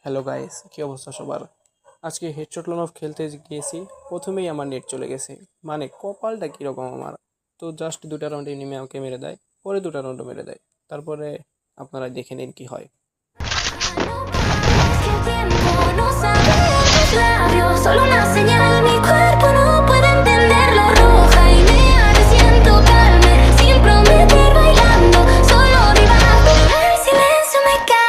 Hello guys, কি অবস্থা সবার? আজকে হেডশট লন অফ খেলতে গিয়েছি। প্রথমেই আমার নেট চলে গেছে। মানে কপালটা কীরকম আমার! তো জাস্ট দুটা রাউন্ড এনিমি আমাকে মেরে দেয়, পরে দুটা রাউন্ডও মেরে দেয়। তারপরে আপনারা দেখে নিন কি হয়। Solo una señal, mi cuerpo no puede entenderlo. Roja y me siento calme, sin prometer bailando. Solo vivago, el silencio me cae.